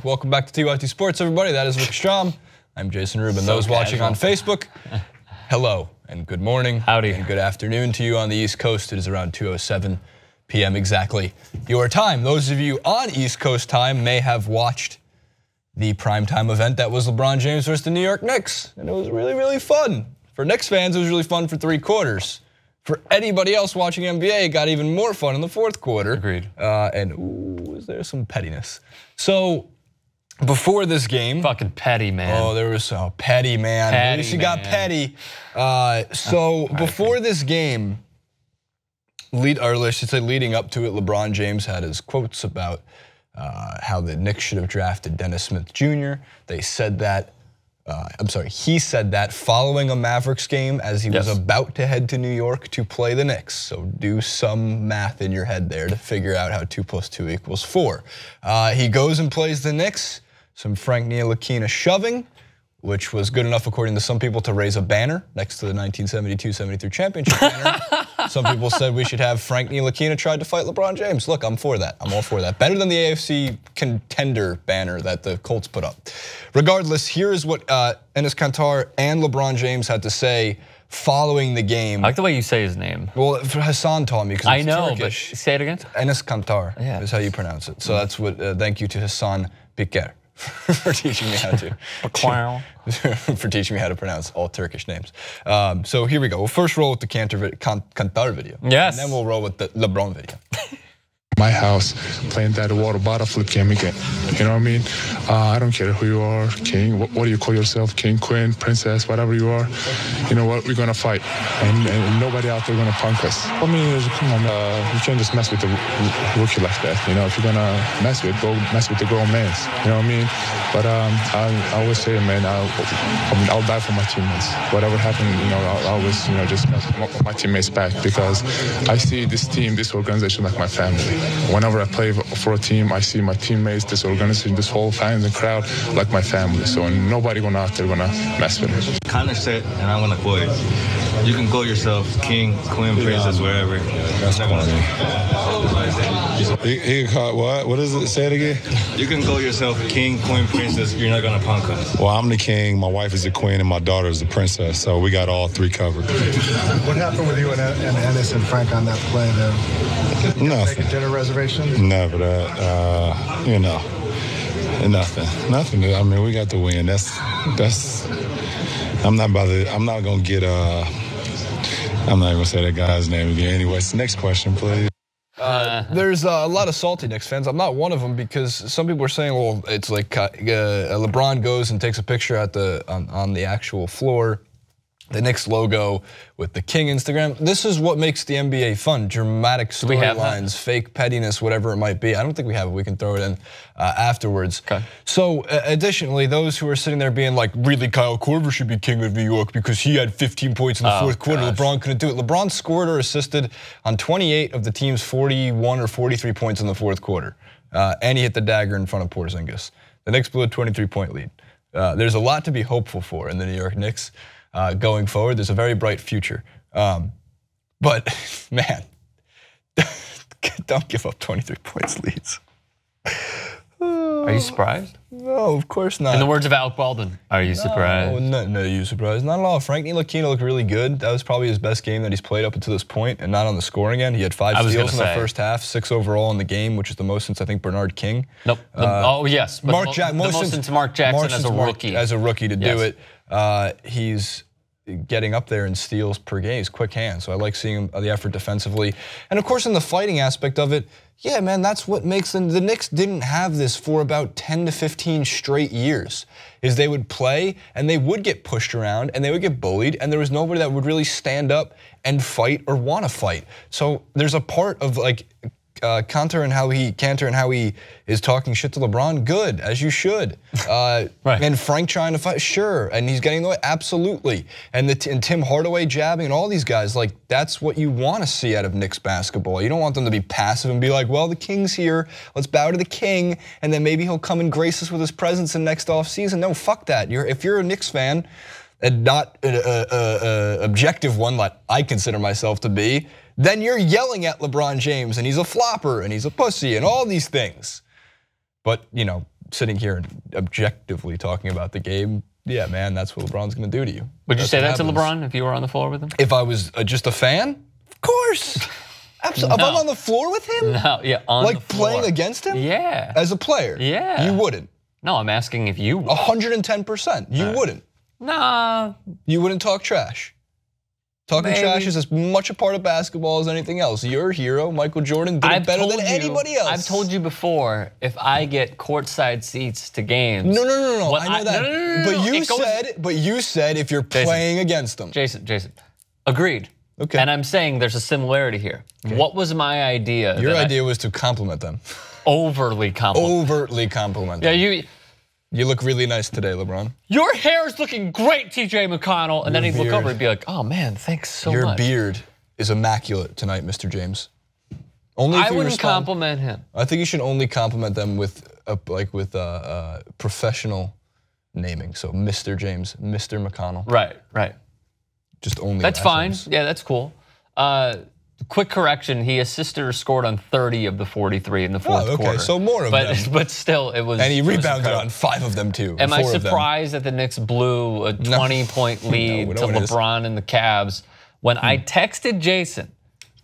Welcome back to TYT Sports, everybody. That is Rick Strom. I'm Jason Rubin. Those watching on Facebook, hello and good morning. Howdy. And good afternoon to you on the East Coast. It is around 2:07 p.m. exactly your time. Those of you on East Coast time may have watched the primetime event that was LeBron James versus the New York Knicks. And it was really, really fun. For Knicks fans, it was really fun for 3 quarters. For anybody else watching NBA, it got even more fun in the 4th quarter. Agreed. And was there some pettiness? So before this game, fucking petty, man. Oh, there was so petty, man. At least you got petty. So before this game, or I should say leading up to it, LeBron James had his quotes about how the Knicks should have drafted Dennis Smith Jr. They said that. He said that following a Mavericks game as he was about to head to New York to play the Knicks. So do some math in your head there to figure out how 2 + 2 = 4. He goes and plays the Knicks. Some Frank Ntilikina shoving, which was good enough, according to some people, to raise a banner next to the 1972-73 championship banner. Some people said we should have Frank Ntilikina tried to fight LeBron James. Look, I'm for that. I'm all for that. Better than the AFC contender banner that the Colts put up. Regardless, here is what Enes Kanter and LeBron James had to say following the game. I like the way you say his name. Well, Hassan taught me because it's Turkish. But say it again. Enes Kanter is how you pronounce it. So that's what. Thank you to Hassan Piker for teaching me how to. For teaching me how to pronounce all Turkish names. So here we go. We'll first roll with the Kanter video. Yes. And then we'll roll with the LeBron video. My house, playing that water bottle flip game again. You know what I mean? I don't care who you are, king, what do you call yourself, king, queen, princess, whatever you are. You know what? We're gonna fight, and nobody out there gonna punk us. I mean, come on, you can't just mess with the rookie like that. You know, if you're gonna mess with, go mess with the grown man. You know what I mean? But I always say, man, I'll die for my teammates. Whatever happened, you know, I'll always, you know, just have my teammates back because I see this team, this organization like my family. Whenever I play for a team, I see my teammates, this organization, this whole fans and crowd like my family. So nobody going out there gonna mess with me. Kanter said, and I'm gonna quote it: "You can call yourself king, queen, princess, wherever." That's corny. He caught what? What does it say it again? You can call yourself king, queen, princess. You're not gonna punk us. Well, I'm the king. My wife is the queen, and my daughter is the princess. So we got all 3 covered. What happened with you and Enes and Frank on that play there? Nothing. Make a dinner reservation? Never that. You know, nothing. I mean, we got the win. That's. I'm not gonna get. I'm not even gonna say that guy's name again. Anyways, next question, please. There's a lot of salty Knicks fans. I'm not one of them because some people are saying, well, it's like LeBron goes and takes a picture at on the actual floor. The Knicks logo with the King Instagram. This is what makes the NBA fun. Dramatic storylines, fake pettiness, whatever it might be. I don't think we have it. We can throw it in afterwards. Okay. So additionally, those who are sitting there being like, really Kyle Korver should be king of New York because he had 15 points in the 4th quarter. LeBron couldn't do it. LeBron scored or assisted on 28 of the team's 41 or 43 points in the 4th quarter. And he hit the dagger in front of Porzingis. The Knicks blew a 23-point lead. There's a lot to be hopeful for in the New York Knicks. Going forward, there's a very bright future. But man, don't give up 23 points leads. Are you surprised? No, of course not. In the words of Alec Baldwin, are you surprised? No, you surprised. Not at all. Frank Ntilikina looked really good. That was probably his best game that he's played up until this point, and not on the scoring end. He had 5 steals in the first half, 6 overall in the game, which is the most since I think Bernard King. Nope. Yes. The most since Mark Jackson as a rookie. As a rookie to do it. He's getting up there in steals per game. He's quick hands, so I like seeing the effort defensively. And of course, in the fighting aspect of it, yeah, man, that's what makes them. The Knicks didn't have this for about 10 to 15 straight years. Is they would play and they would get pushed around and they would get bullied, and there was nobody that would really stand up and fight or want to fight. So there's a part of like Kanter and how he is talking shit to LeBron, good, as you should. Right. And Frank trying to fight, sure, and he's getting the way, absolutely. And Tim Hardaway jabbing and all these guys, like that's what you want to see out of Knicks basketball. You don't want them to be passive and be like, well, the King's here, let's bow to the King, and then maybe he'll come and grace us with his presence in next offseason. No, fuck that. If you're a Knicks fan, and not an objective one like I consider myself to be, then you're yelling at LeBron James and he's a flopper and he's a pussy and all these things. But, you know, sitting here and objectively talking about the game, yeah, man, that's what LeBron's going to do to you. Would you say that to LeBron if you were on the floor with him? If I was just a fan? Of course. Absolutely. No. If I'm on the floor with him? No, yeah, on the floor. Like playing against him? Yeah. As a player? Yeah. You wouldn't? No, I'm asking if you would. 110%. You wouldn't? Nah. You wouldn't talk trash? Talking trash is as much a part of basketball as anything else. Your hero, Michael Jordan, did it better than anybody else. I've told you before, if I get courtside seats to games. No. I know that. No. But you said if you're playing against them. Jason. Agreed. Okay. And I'm saying there's a similarity here. Okay. What was my idea? Your idea was to compliment them. Overtly compliment. Overtly compliment them. Yeah, You look really nice today, LeBron. Your hair is looking great, TJ McConnell. And then he'd look over and be like, oh man, thanks so much. Your beard is immaculate tonight, Mr. James. Only if I wouldn't compliment him. I think you should only compliment them with professional naming. So Mr. James, Mr. McConnell. Right. Just only. That's fine. Yeah, that's cool. Quick correction, he assisted or scored on 30 of the 43 in the fourth quarter. So more of them. But still, it was. And he rebounded on 5 of them too. Am I surprised that the Knicks blew a 20-point lead to LeBron and the Cavs when I texted Jason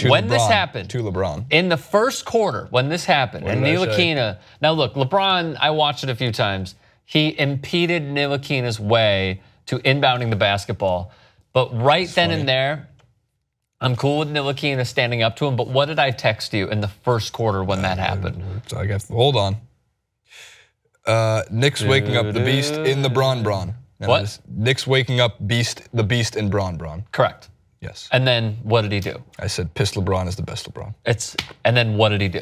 when this happened? To LeBron. In the first quarter, when this happened, and Ntilikina. Now look, LeBron, I watched it a few times. He impeded Ntilikina's way to inbounding the basketball. But right then and there, I'm cool with Ntilikina standing up to him, but what did I text you in the first quarter when that happened? I guess, hold on. Knicks waking up the beast in the Bron. What? Knicks waking up the beast in Bron. Correct. Yes. And then what did he do? I said piss LeBron is the best LeBron. And then what did he do?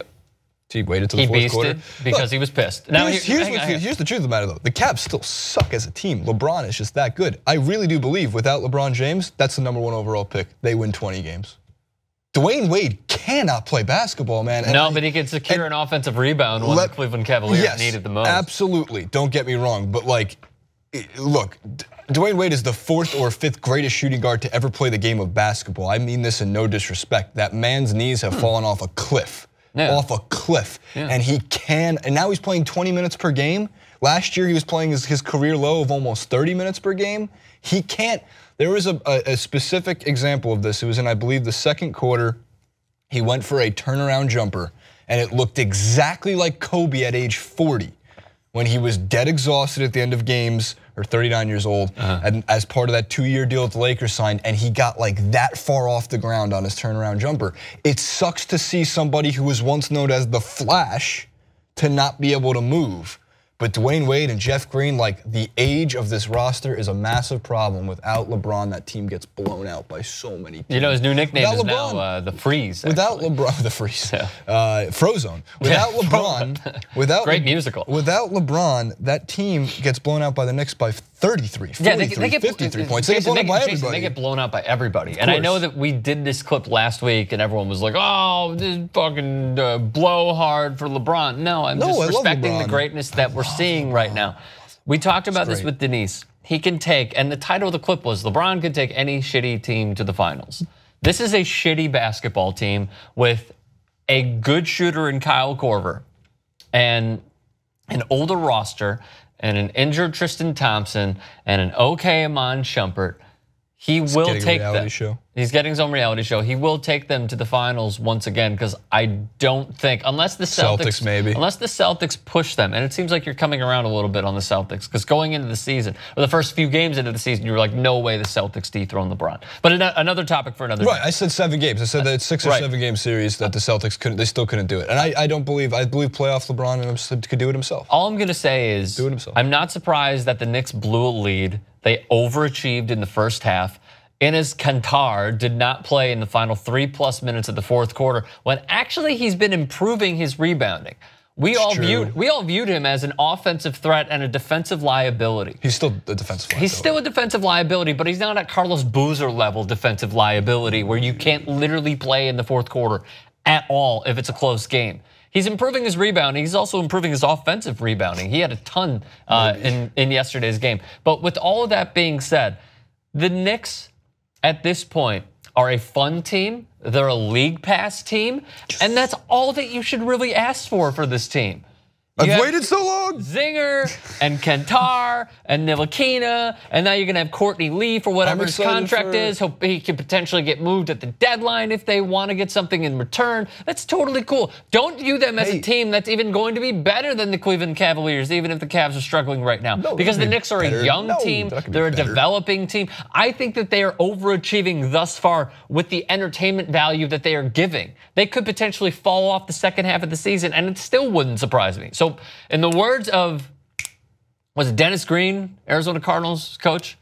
He waited till the fourth quarter. He beasted because he was pissed. Now here's the truth of the matter though. The Cavs still suck as a team. LeBron is just that good. I really do believe without LeBron James, that's the #1 overall pick. They win 20 games. Dwyane Wade cannot play basketball, man. No, but he can secure an offensive rebound when the Cleveland Cavaliers needed the most. Absolutely. Don't get me wrong, but look, Dwyane Wade is the 4th or 5th greatest shooting guard to ever play the game of basketball. I mean this in no disrespect. That man's knees have fallen off a cliff. Yeah. Off a cliff, and and now he's playing 20 minutes per game. Last year he was playing his career low of almost 30 minutes per game. He can't, there was a specific example of this. It was in, I believe, the second quarter. He went for a turnaround jumper, and it looked exactly like Kobe at age 40, when he was dead exhausted at the end of games, or 39 years old, and as part of that 2-year deal with the Lakers signed, and he got like that far off the ground on his turnaround jumper. It sucks to see somebody who was once known as the Flash to not be able to move. But Dwyane Wade and Jeff Green, like the age of this roster is a massive problem. Without LeBron, that team gets blown out by so many teams. You know, his new nickname is now the Freeze. Without LeBron, the Freeze, Frozone. Without LeBron, great musical. Without LeBron, that team gets blown out by the Knicks by 33, 43, 53 points. They get blown out by everybody. They get blown out by everybody. And I know that we did this clip last week, and everyone was like, "Oh, this is fucking blow hard for LeBron." No, I'm just respecting the greatness that we're seeing right now. We talked about this with Denise. He can take, and the title of the clip was, LeBron could take any shitty team to the finals. This is a shitty basketball team with a good shooter in Kyle Korver and an older roster and an injured Tristan Thompson and an okay Iman Shumpert. He will take them. He's getting his own reality show. He will take them to the finals once again, because I don't think, unless the Celtics push them, and it seems like you're coming around a little bit on the Celtics, because going into the season, or the first few games into the season, you were like, no way the Celtics dethrone LeBron. But another topic for another day. I said 7 games. I said that it's 6 or 7 game series that the Celtics couldn't. They still couldn't do it. And I believe playoff LeBron could do it himself. All I'm gonna say is, do it himself. I'm not surprised that the Knicks blew a lead. They overachieved in the first half. Enes Kanter did not play in the final 3+ minutes of the fourth quarter, when actually he's been improving his rebounding. We all viewed him as an offensive threat and a defensive liability. He's still a defensive liability. He's still a defensive liability, but he's not at Carlos Boozer level defensive liability, where you can't literally play in the fourth quarter at all if it's a close game. He's improving his rebounding. He's also improving his offensive rebounding. He had a ton in yesterday's game. But with all of that being said, the Knicks at this point are a fun team. They're a league pass team, and that's all that you should really ask for this team. I've waited so long. Zinger and Kanter and Ntilikina, and now you're gonna have Courtney Lee for whatever his contract is. Hope he can potentially get moved at the deadline if they want to get something in return. That's totally cool. Don't view them as a team that's even going to be better than the Cleveland Cavaliers, even if the Cavs are struggling right now. No, because the Knicks are a young team, they're a developing team. I think that they are overachieving thus far with the entertainment value that they are giving. They could potentially fall off the second half of the season, and it still wouldn't surprise me. So in the words of, was it Dennis Green, Arizona Cardinals coach?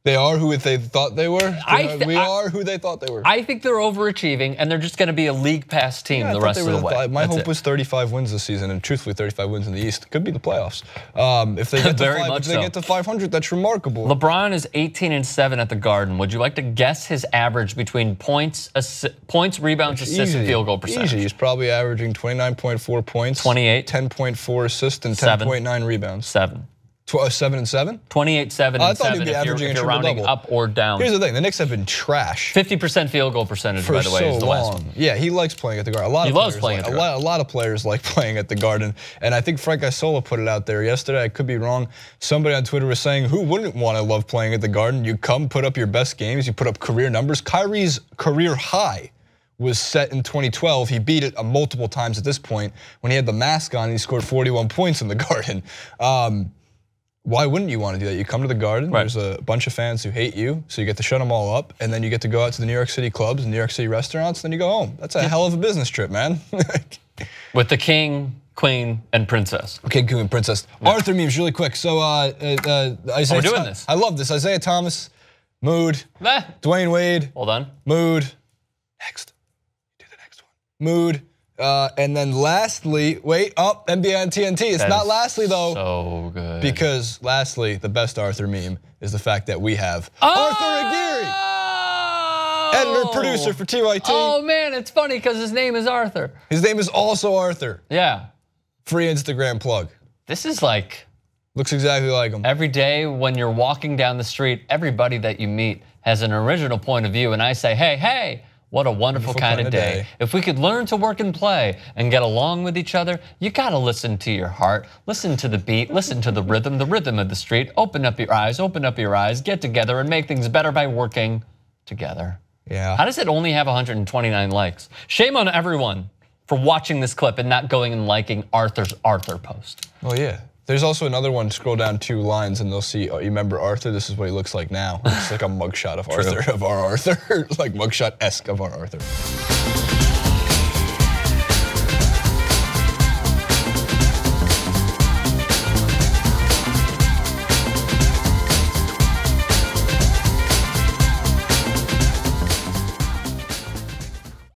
They are who they thought they were? We are who they thought they were. I think they're overachieving, and they're just going to be a league pass team the rest of the way. My hope was 35 wins this season, and truthfully 35 wins in the East. Could be the playoffs. If they get to 500, that's remarkable. LeBron is 18-7 at the Garden. Would you like to guess his average between points, rebounds, assists, and field goal percentage? Easy. He's probably averaging 29.4 points, 28, 10.4 assists, and 10.9 rebounds. 7. 7 and 7? 28, 7 and 7 if you're rounding up or down. Here's the thing, the Knicks have been trash. 50% field goal percentage, by the way, is the last one. Yeah, he likes playing at the Garden. A lot of players like playing at the Garden. And I think Frank Ntilikina put it out there yesterday. I could be wrong. Somebody on Twitter was saying, who wouldn't want to love playing at the Garden? You come, put up your best games, you put up career numbers. Kyrie's career high was set in 2012. He beat it multiple times at this point. When he had the mask on, he scored 41 points in the Garden. Why wouldn't you want to do that? You come to the Garden, there's a bunch of fans who hate you, so you get to shut them all up, and then you get to go out to the New York City clubs and New York City restaurants, and then you go home. That's a hell of a business trip, man. With the king, queen, and princess. Okay, queen and princess. Yeah. Arthur memes really quick. So Isaiah, we're doing this. I love this. Isaiah Thomas, mood. Dwyane Wade. Hold on. Mood. Next. Do the next one. Mood. And then lastly, wait, NBA on TNT. It's not lastly though. So good. Because lastly, the best Arthur meme is the fact that we have Arthur Aguirre, editor, producer for TYT. Oh man, it's funny because his name is Arthur. His name is also Arthur. Yeah. Free Instagram plug. This is like. Looks exactly like him. Every day when you're walking down the street, everybody that you meet has an original point of view, and I say, hey. What a wonderful kind of day. If we could learn to work and play and get along with each other, you gotta listen to your heart, listen to the beat, listen to the rhythm of the street. Open up your eyes, get together and make things better by working together. Yeah. How does it only have 129 likes? Shame on everyone for watching this clip and not going and liking Arthur's Arthur post. Oh yeah. There's also another one, scroll down 2 lines and they'll see, you remember Arthur? This is what he looks like now. It's like a mugshot of Arthur, of our Arthur, like mugshot-esque of our Arthur.